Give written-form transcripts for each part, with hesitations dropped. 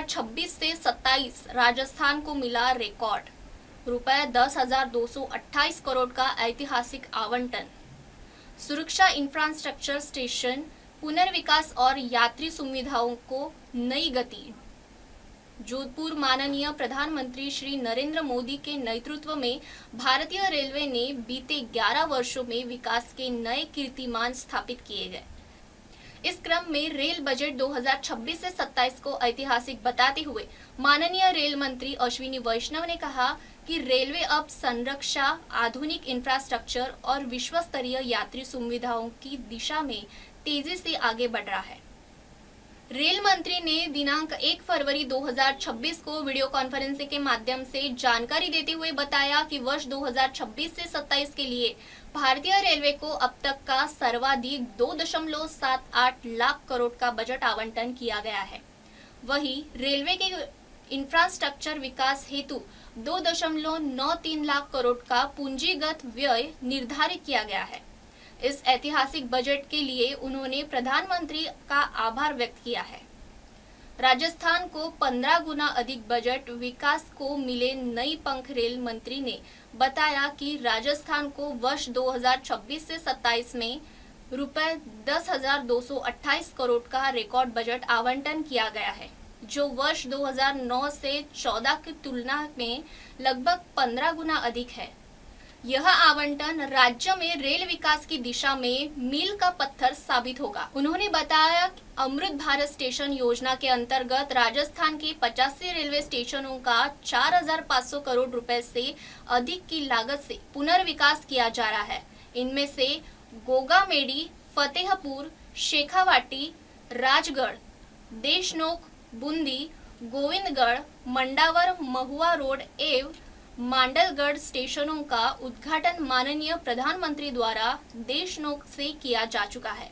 2026 से 27 राजस्थान को मिला रिकॉर्ड रुपए 10,228 करोड़ का ऐतिहासिक आवंटन। सुरक्षा, इंफ्रास्ट्रक्चर, स्टेशन, पुनर्विकास और यात्री सुविधाओं को नई गति। जोधपुर माननीय प्रधानमंत्री श्री नरेंद्र मोदी के नेतृत्व में भारतीय रेलवे ने बीते 11 वर्षों में विकास के नए कीर्तिमान स्थापित किए गए। इस क्रम में रेल बजट 2026 से 27 को ऐतिहासिक बताते हुए माननीय रेल मंत्री अश्विनी वैष्णव ने कहा कि रेलवे अब संरक्षा, आधुनिक इंफ्रास्ट्रक्चर और विश्व स्तरीय यात्री सुविधाओं की दिशा में तेजी से आगे बढ़ रहा है। रेल मंत्री ने दिनांक 1 फरवरी 2026 को वीडियो कॉन्फ्रेंसिंग के माध्यम से जानकारी देते हुए बताया कि वर्ष 2026 से 27 के लिए भारतीय रेलवे को अब तक का सर्वाधिक 2.78 लाख करोड़ का बजट आवंटन किया गया है। वहीं रेलवे के इंफ्रास्ट्रक्चर विकास हेतु 2.93 लाख करोड़ का पूंजीगत व्यय निर्धारित किया गया है। इस ऐतिहासिक बजट के लिए उन्होंने प्रधानमंत्री का आभार व्यक्त किया है। राजस्थान को 15 गुना अधिक बजट विकास को मिले नई पंख। रेल मंत्री ने बताया कि राजस्थान को वर्ष 2026 से 27 में रुपए 10,228 करोड़ का रिकॉर्ड बजट आवंटन किया गया है, जो वर्ष 2009 से 14 की तुलना में लगभग 15 गुना अधिक है। यह आवंटन राज्य में रेल विकास की दिशा में मील का पत्थर साबित होगा। उन्होंने बताया कि अमृत भारत स्टेशन योजना के अंतर्गत राजस्थान के 85 रेलवे स्टेशनों का 4,500 करोड़ रुपए से अधिक की लागत से पुनर्विकास किया जा रहा है। इनमें से गोगामेडी, फतेहपुर, शेखावाटी, राजगढ़, देशनोक, बूंदी, गोविंदगढ़, मंडावर, महुआ रोड एवं मांडलगढ़ स्टेशनों का उद्घाटन माननीय प्रधानमंत्री द्वारा देशनोक से किया जा चुका है।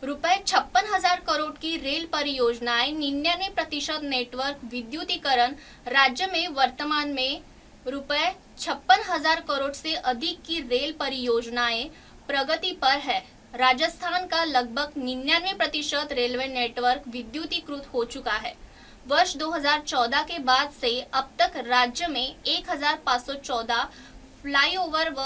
रुपए 56,000 करोड़ की रेल परियोजनाएं, 99% नेटवर्क विद्युतीकरण। राज्य में वर्तमान में रुपए 56,000 करोड़ से अधिक की रेल परियोजनाएं प्रगति पर है। राजस्थान का लगभग 99% रेलवे नेटवर्क विद्युतीकृत हो चुका है। वर्ष 2014 के बाद से अब तक राज्य में 1,514 फ्लाईओवर व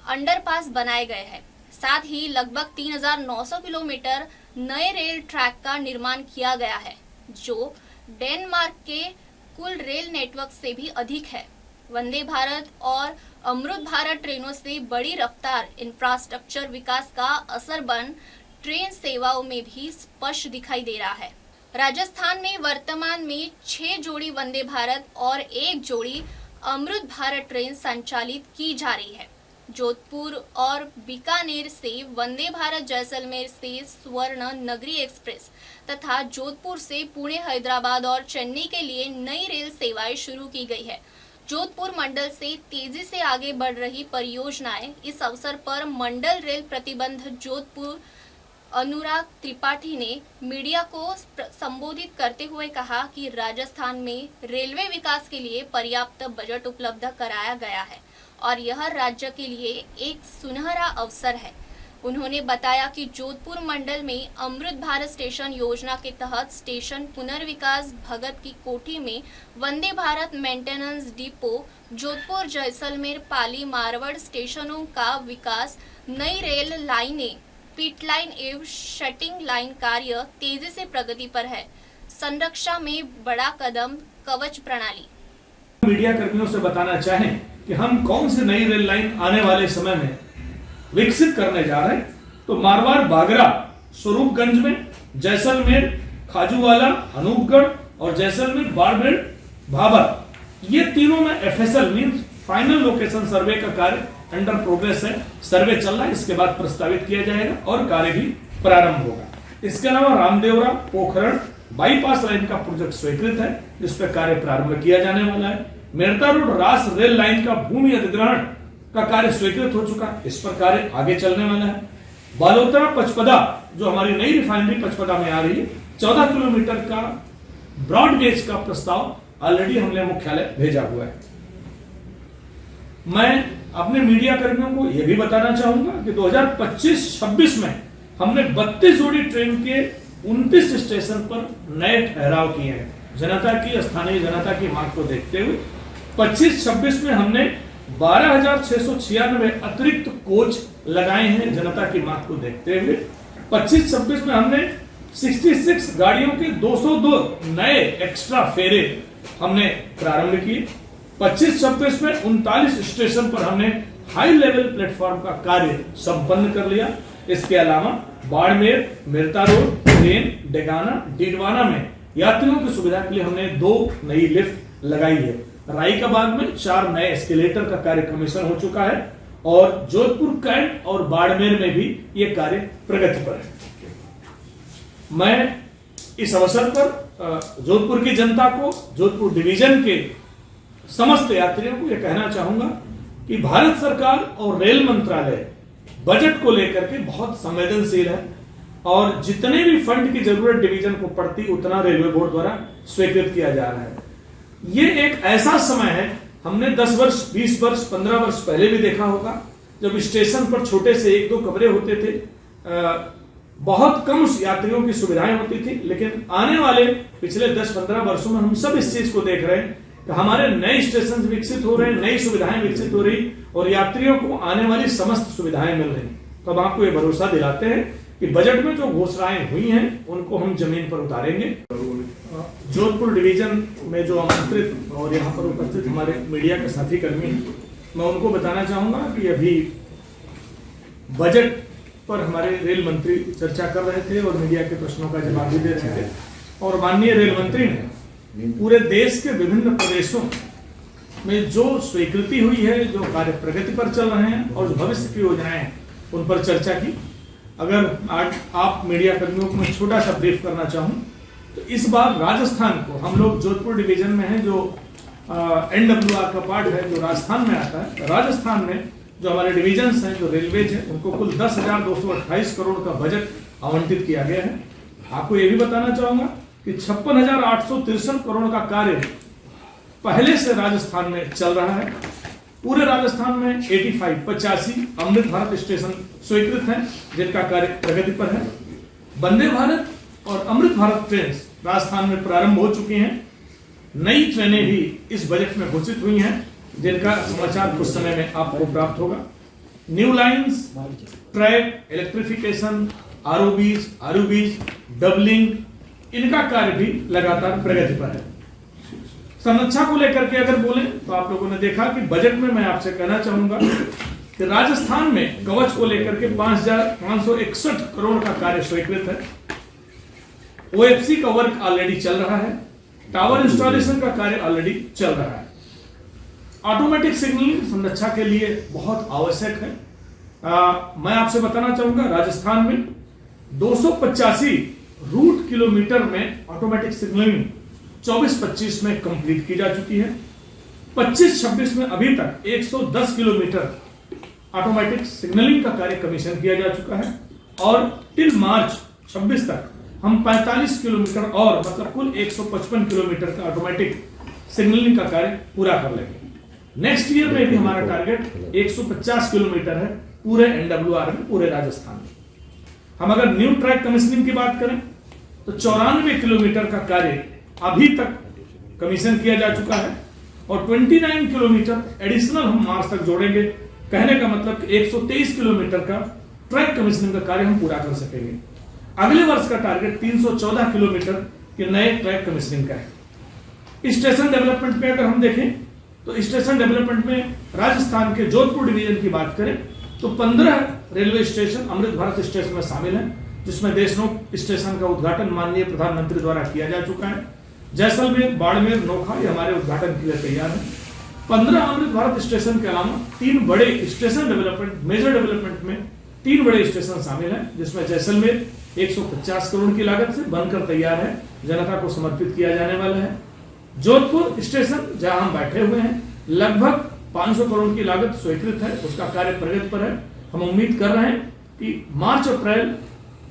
अंडरपास बनाए गए हैं। साथ ही लगभग 3,900 किलोमीटर नए रेल ट्रैक का निर्माण किया गया है, जो डेनमार्क के कुल रेल नेटवर्क से भी अधिक है। वंदे भारत और अमृत भारत ट्रेनों से बड़ी रफ्तार इंफ्रास्ट्रक्चर विकास का असर बन ट्रेन सेवाओं में भी स्पष्ट दिखाई दे रहा है। राजस्थान में वर्तमान में 6 जोड़ी वंदे भारत और 1 जोड़ी अमृत भारत ट्रेन संचालित की जा रही है। जोधपुर और बीकानेर से वंदे भारत, जैसलमेर से स्वर्ण नगरी एक्सप्रेस तथा जोधपुर से पुणे, हैदराबाद और चेन्नई के लिए नई रेल सेवाएं शुरू की गई है। जोधपुर मंडल से तेजी से आगे बढ़ रही परियोजनाएं। इस अवसर पर मंडल रेल प्रतिबंध जोधपुर अनुराग त्रिपाठी ने मीडिया को संबोधित करते हुए कहा कि राजस्थान में रेलवे विकास के लिए पर्याप्त बजट उपलब्ध कराया गया है और यह राज्य के लिए एक सुनहरा अवसर है। उन्होंने बताया कि जोधपुर मंडल में अमृत भारत स्टेशन योजना के तहत स्टेशन पुनर्विकास, भगत की कोठी में वंदे भारत मेंटेनेंस डिपो, जोधपुर, जैसलमेर, पाली, मारवाड़ स्टेशनों का विकास, नई रेल लाइनें, पिट लाइन एवं शटिंग लाइन कार्य तेजी से प्रगति पर है। संरक्षा में बड़ा कदम, कवच प्रणाली। मीडिया कर्मियों से बताना चाहें कि हम कौन सी नई रेल लाइन आने वाले समय में विकसित करने जा रहे हैं, तो मारवाड़ बागरा स्वरूपगंज में, जैसलमेर खाजूवाला अनूपगढ़ और जैसलमेर बाड़मेर भाबर, ये तीनों में FSL means final location survey का कार्य अंडर प्रोग्रेस है। सर्वे चल रहा है, इसके बाद प्रस्तावित किया जाएगा और कार्य भी प्रारंभ होगा। इसके अलावा रामदेवरा पोखरण बाईपास लाइन का प्रोजेक्ट स्वीकृत है, जिस पर कार्य प्रारंभ किया जाने वाला है। मेरता रोड रास रेल लाइन का भूमि अधिग्रहण का कार्य स्वीकृत हो चुका है, इस पर कार्य आगे चलने वाला है। बालोतरा पचपदा, जो हमारी नई रिफाइनरी पचपदा में आ रही है, 14 किलोमीटर का ब्रॉड गेज का प्रस्ताव ऑलरेडी हमने मुख्यालय भेजा हुआ है। मैं अपने मीडिया कर्मियों को यह भी बताना चाहूंगा कि 2025-26 में हमने 32 जोड़ी ट्रेन के 29 स्टेशन पर नए ठहराव किए हैं। जनता की, स्थानीय जनता की मांग को देखते हुए 25-26 में हमने 12,696 अतिरिक्त कोच लगाए हैं जनता की मांग को देखते हुए। 25-26 में हमने 66 गाड़ियों के 202 नए एक्स्ट्रा फेरे हमने प्रारंभ किए। 25-26 में 39 स्टेशन पर हमने हाई लेवल प्लेटफॉर्म का कार्य संपन्न कर लिया। इसके अलावा बाड़मेर, मेरता रोड, ट्रेन, डेगाना, डीडवाना में यात्रियों की सुविधा के लिए हमने 2 नई लिफ्ट लगाई है। रायकाबाग में 4 नए एस्केलेटर का कार्य कमीशन हो चुका है और जोधपुर कैंट और बाड़मेर में भी यह कार्य प्रगति पर है। मैं इस अवसर पर जोधपुर की जनता को, जोधपुर डिवीजन के समस्त यात्रियों को यह कहना चाहूंगा कि भारत सरकार और रेल मंत्रालय बजट को लेकर के बहुत संवेदनशील है और जितने भी फंड की जरूरत डिवीजन को पड़ती उतना रेलवे बोर्ड द्वारा स्वीकृत किया जा रहा है। ये एक ऐसा समय है, हमने 10 वर्ष, 20 वर्ष, 15 वर्ष पहले भी देखा होगा जब स्टेशन पर छोटे से 1-2 कमरे होते थे, बहुत कम यात्रियों की सुविधाएं होती थी। लेकिन आने वाले पिछले 10-15 वर्षों में हम सब इस चीज को देख रहे हैं कि हमारे नए स्टेशन विकसित हो रहे हैं, नई सुविधाएं विकसित हो रही और यात्रियों को आने वाली समस्त सुविधाएं मिल रही। तो हम आपको ये भरोसा दिलाते हैं कि बजट में जो घोषणाएं हुई हैं उनको हम जमीन पर उतारेंगे। जोधपुर डिवीजन में जो आमंत्रित और यहाँ पर उपस्थित हमारे मीडिया के साथी कर्मी हैं, मैं उनको बताना चाहूंगा कि अभी बजट पर हमारे रेल मंत्री चर्चा कर रहे थे और मीडिया के प्रश्नों का जवाब भी दे रहे थे और माननीय रेल मंत्री ने पूरे देश के विभिन्न प्रदेशों में जो स्वीकृति हुई है, जो कार्य प्रगति पर चल रहे हैं और जो भविष्य की योजनाएं हैं उन पर चर्चा की। अगर आज आप मीडिया कर्मियों को मैं छोटा सा ब्रीफ करना चाहूं तो इस बार राजस्थान को, हम लोग जोधपुर डिवीजन में हैं जो NWR का पार्ट है जो राजस्थान में आता है, राजस्थान में जो हमारे डिवीजन्स हैं, जो रेलवेज हैं, उनको कुल 10,228 करोड़ का बजट आवंटित किया गया है। आपको ये भी बताना चाहूंगा कि 56,863 करोड़ का कार्य पहले से राजस्थान में चल रहा है। पूरे राजस्थान में 85 अमृत भारत स्टेशन स्वीकृत हैं जिनका कार्य प्रगति पर है। वंदे भारत और अमृत भारत ट्रेन राजस्थान में प्रारंभ हो चुकी हैं। नई ट्रेनें भी इस बजट में घोषित हुई हैं जिनका समाचार कुछ समय में आपको प्राप्त होगा। New lines, track, electrification, ROBs, doubling, इनका कार्य भी लगातार प्रगति पर है। संरक्षा को लेकर के अगर बोले तो आप लोगों ने देखा कि बजट में मैं आपसे कहना चाहूंगा कि राजस्थान में कवच को लेकर के 5,561 करोड़ का कार्य स्वीकृत है। OFC का वर्क ऑलरेडी चल रहा है। टावर इंस्टॉलेशन का कार्य ऑलरेडी चल रहा है। ऑटोमेटिक सिग्नलिंग संरक्षा के लिए बहुत आवश्यक है। मैं आपसे बताना चाहूंगा राजस्थान में 285 रूट किलोमीटर में ऑटोमेटिक सिग्नलिंग 24-25 में कंप्लीट की जा चुकी है। 25-26 में अभी तक 110 किलोमीटर ऑटोमेटिक सिग्नलिंग का कार्य कमीशन किया जा चुका है और टिल मार्च 26 तक हम 45 किलोमीटर और मतलब कुल 155 किलोमीटर का ऑटोमेटिक सिग्नलिंग का कार्य पूरा कर लेंगे। नेक्स्ट ईयर में भी हमारा टारगेट 150 किलोमीटर है पूरे NWR में, पूरे राजस्थान में। हम अगर न्यू ट्रैक कमीशनिंग की बात करें तो 94 किलोमीटर का कार्य अभी तक कमीशन किया जा चुका है और 29 किलोमीटर एडिशनल हम मार्च तक जोड़ेंगे। कहने का मतलब कि 123 किलोमीटर का ट्रैक कमीशनिंग का कार्य हम पूरा कर सकेंगे। अगले वर्ष का टारगेट 314 किलोमीटर के नए ट्रैक कमीशनिंग का है। स्टेशन डेवलपमेंट में अगर हम देखें तो स्टेशन डेवलपमेंट में राजस्थान के जोधपुर डिवीजन की बात करें तो 15 railway station Amrit Bharat station में शामिल हैं, जिसमें देशनोक स्टेशन का उद्घाटन माननीय प्रधानमंत्री द्वारा किया जा चुका है। जैसलमेर, बाड़मेर, नोखा ये हमारे उद्घाटन के लिए तैयार है। 15 अमृत भारत स्टेशन के अलावा 3 बड़े स्टेशन डेवलपमेंट, मेजर डेवलपमेंट में 3 बड़े स्टेशन शामिल हैं, जिसमें जैसलमेर 150 करोड़ की लागत से बनकर तैयार है, जनता को समर्पित किया जाने वाला है। जोधपुर स्टेशन जहां हम बैठे हुए हैं लगभग 500 करोड़ की लागत स्वीकृत है, उसका कार्य प्रगति पर है। हम उम्मीद कर रहे हैं कि मार्च-अप्रैल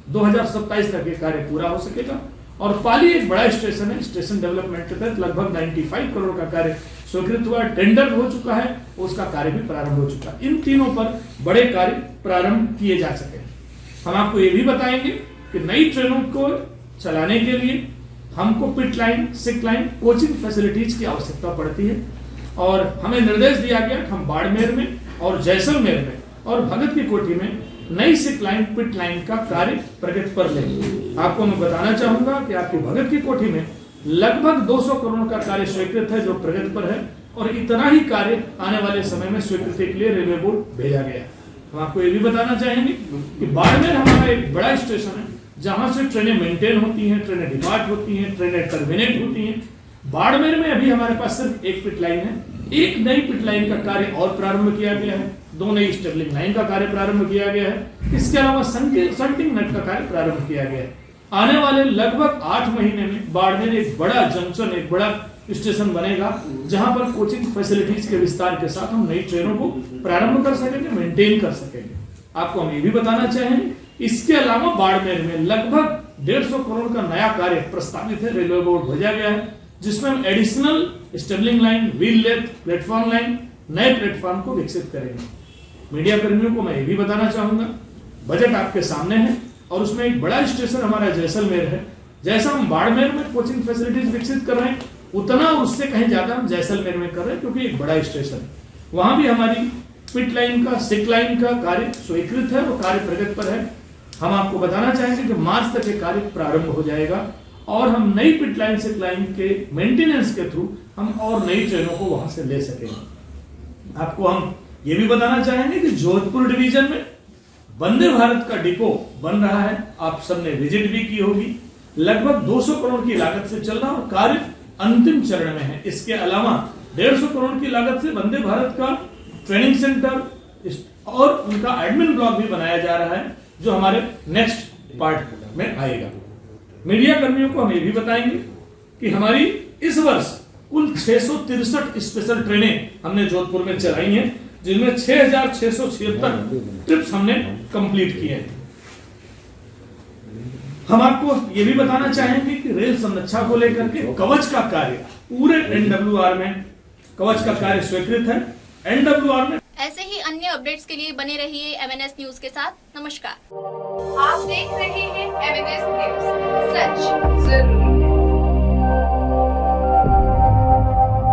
2027 तक ये कार्य पूरा हो सकेगा। और पाली एक बड़ा स्टेशन है, स्टेशन डेवलपमेंट के तहत लगभग 95 करोड़ का कार्य स्वीकृत हुआ, टेंडर हो चुका है, उसका कार्य भी प्रारंभ हो चुका है। इन तीनों पर बड़े कार्य प्रारंभ किए जा सके। हम आपको ये भी बताएंगे कि नई ट्रेनों को चलाने के लिए हमको पिट लाइन, सिक लाइन, कोचिंग फैसिलिटीज की आवश्यकता पड़ती है और हमें निर्देश दिया गया कि हम बाड़मेर में और जैसलमेर में और भगत की कोठी में नई सिक लाइन, पिट लाइन का कार्य प्रगति पर लें। आपको मैं बताना चाहूंगा कि आपकी भगत की कोठी में लगभग 200 करोड़ का कार्य स्वीकृत है जो प्रगति पर है और इतना ही कार्य आने वाले समय में स्वीकृति के लिए रेलवे बोर्ड भेजा गया है। हम आपको ये भी बताना चाहेंगे कि बाड़मेर हमारा एक बड़ा स्टेशन है जहां से ट्रेनें मेंटेन होती हैं, ट्रेनें डिपार्ट होती हैं, ट्रेनें टर्मिनेट होती हैं। बाड़मेर में अभी हमारे पास सिर्फ एक पिट लाइन है, एक नई पिट लाइन का कार्य और प्रारंभ किया गया है, 2 नई स्टेबलिंग लाइन का कार्य प्रारंभ किया गया है। इसके अलावा संटिंग नेट का कार्य प्रारंभ किया गया है। आने वाले लगभग 8 महीने में बाड़मेर एक बड़ा जंक्शन, एक बड़ा स्टेशन बनेगा जहां पर कोचिंग फैसिलिटीज के विस्तार के साथ हम नई ट्रेनों को प्रारंभ कर सकेंगे, मेंटेन कर सकेंगे। आपको हम ये भी बताना चाहेंगे इसके अलावा बाड़मेर में लगभग 150 करोड़ का नया कार्य प्रस्तावित है, रेलवे बोर्ड भेजा गया है, जिसमें हम additional stabling line, wheel lathe, platform line, नए प्लेटफॉर्म को विकसित करेंगे। मीडिया कर्मियों को मैं ये भी बताना चाहूंगा, बजट आपके सामने है और उसमें एक बड़ा स्टेशन हमारा जैसलमेर है। जैसा हम बाड़मेर में कोचिंग फैसिलिटीज विकसित कर रहे हैं उतना उससे कहीं ज्यादा हम जैसलमेर में कर रहे हैं क्योंकि एक बड़ा स्टेशन है। वहां भी हमारी पिट लाइन का, सिक लाइन का कार्य स्वीकृत है, वो कार्य प्रगति पर है। हम आपको बताना चाहेंगे कि मार्च तक ये कार्य प्रारंभ हो जाएगा और हम नई पिट लाइन, सिक लाइन के मेंटेनेंस के थ्रू हम और नई ट्रेनों को वहां से ले सकेंगे। आपको हम ये भी बताना चाहेंगे कि जोधपुर डिवीजन में वंदे भारत का डिपो बन रहा है, आप सबने विजिट भी की होगी। लगभग 200 करोड़ की लागत से चल रहा और कार्य अंतिम चरण में है। इसके अलावा 150 करोड़ की लागत से वंदे भारत का ट्रेनिंग सेंटर और उनका एडमिन ब्लॉक भी बनाया जा रहा है जो हमारे नेक्स्ट पार्ट में आएगा। मीडिया कर्मियों को हम ये भी बताएंगे कि हमारी इस वर्ष कुल 663 स्पेशल ट्रेनें हमने जोधपुर में चलाई हैं, जिनमें 6676 ट्रिप्स हमने कंप्लीट किए हैं। हम आपको ये भी बताना चाहेंगे कि रेल संरक्षा को लेकर के कवच का कार्य पूरे एनडब्ल्यूआर में, कवच का कार्य स्वीकृत है एनडब्ल्यूआर में। ऐसे ही अन्य अपडेट्स के लिए बने रहिए MNS न्यूज के साथ। नमस्कार। आप देख रहे हैं MNS न्यूज, सच जरूर।